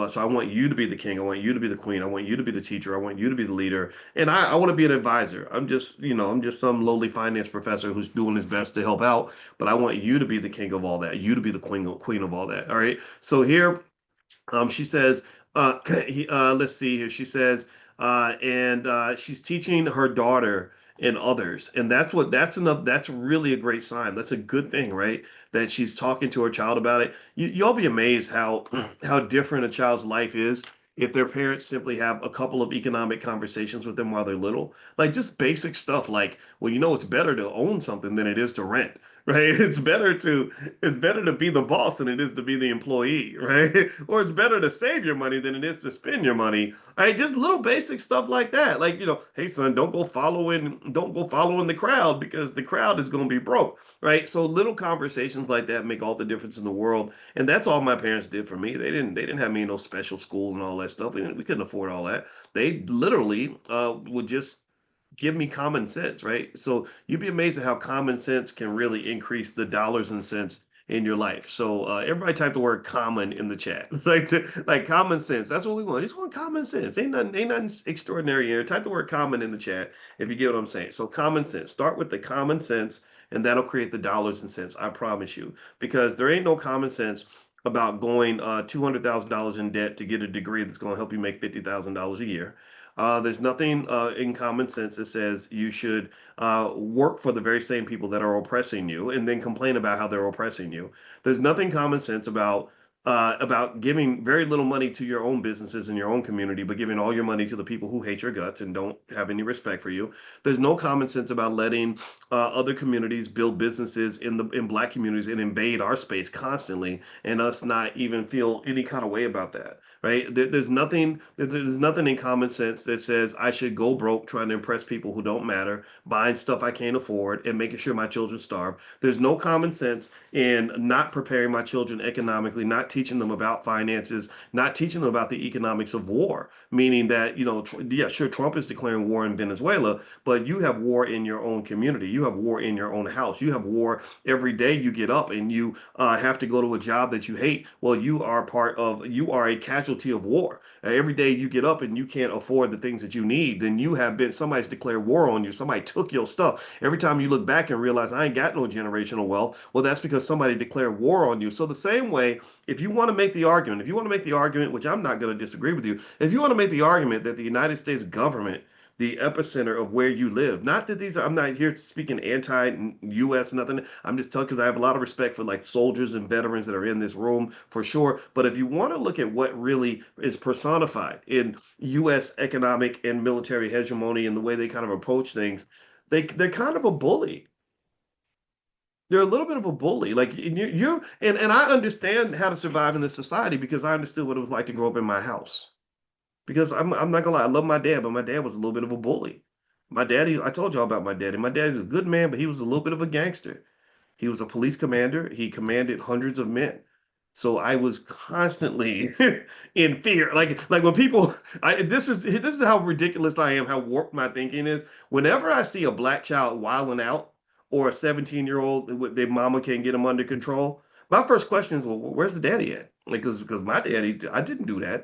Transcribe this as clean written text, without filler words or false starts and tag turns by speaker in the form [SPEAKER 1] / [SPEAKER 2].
[SPEAKER 1] So I want you to be the king. I want you to be the queen. I want you to be the teacher. I want you to be the leader. And I want to be an advisor. I'm just some lowly finance professor who's doing his best to help out. But I want you to be the king of all that. You to be the queen of all that. All right. So here, she says, let's see here. She says, and she's teaching her daughter and others, and that's enough. That's really a great sign. That's a good thing, right? That she's talking to her child about it. You'll be amazed how how different a child's life is if their parents simply have a couple of economic conversations with them while they're little. Like just basic stuff like, well, it's better to own something than it is to rent, right? It's better to be the boss than it is to be the employee, right? Or it's better to save your money than it is to spend your money. Right? Just little basic stuff like that. Like, hey son, don't go following the crowd because the crowd is going to be broke, right? So little conversations like that make all the difference in the world. And that's all my parents did for me. They didn't have me in no special school and all that stuff. We couldn't afford all that. They literally would just give me common sense, right? So you'd be amazed at how common sense can really increase the dollars and cents in your life. So everybody type the word common in the chat. Like common sense. That's what we want. Just want common sense. Ain't nothing extraordinary here. Type the word common in the chat if you get what I'm saying. So common sense. Start with the common sense and that'll create the dollars and cents. I promise you. Because there ain't no common sense about going $200,000 in debt to get a degree that's going to help you make $50,000 a year. There's nothing in common sense that says you should work for the very same people that are oppressing you and then complain about how they're oppressing you. There's nothing common sense about giving very little money to your own businesses in your own community, but giving all your money to the people who hate your guts and don't have any respect for you. There's no common sense about letting other communities build businesses in black communities and invade our space constantly, and us not even feel any kind of way about that. Right? There's nothing in common sense that says I should go broke trying to impress people who don't matter, buying stuff I can't afford, and making sure my children starve. There's no common sense in not preparing my children economically, not teaching them about finances, not teaching them about the economics of war. Meaning that, yeah, sure, Trump is declaring war in Venezuela, but you have war in your own community. You have war in your own house. You have war every day you get up and you have to go to a job that you hate. Well, you are a casualty of war. Every day you get up and you can't afford the things that you need, then somebody's declared war on you. Somebody took your stuff. Every time you look back and realize I ain't got no generational wealth, well, that's because somebody declared war on you. So the same way, if you want to make the argument, which I'm not going to disagree with you, if you want to make the argument that the United States government, the epicenter of where you live, not that I'm not here speaking anti-US, nothing. I'm just telling because I have a lot of respect for like soldiers and veterans that are in this room for sure. But if you want to look at what really is personified in US economic and military hegemony and the way they kind of approach things, they're kind of a bully. They're a little bit of a bully. Like and I understand how to survive in this society because I understood what it was like to grow up in my house. Because I'm not gonna lie, I love my dad, but my dad was a little bit of a bully. My daddy, I told y'all about my daddy. My daddy's a good man, but he was a little bit of a gangster. He was a police commander. He commanded hundreds of men. So I was constantly in fear. Like when people, this is how ridiculous I am, how warped my thinking is. Whenever I see a black child wilding out or a 17-year-old, their mama can't get him under control, my first question is, well, where's the daddy at? Like, because my daddy, I didn't do that.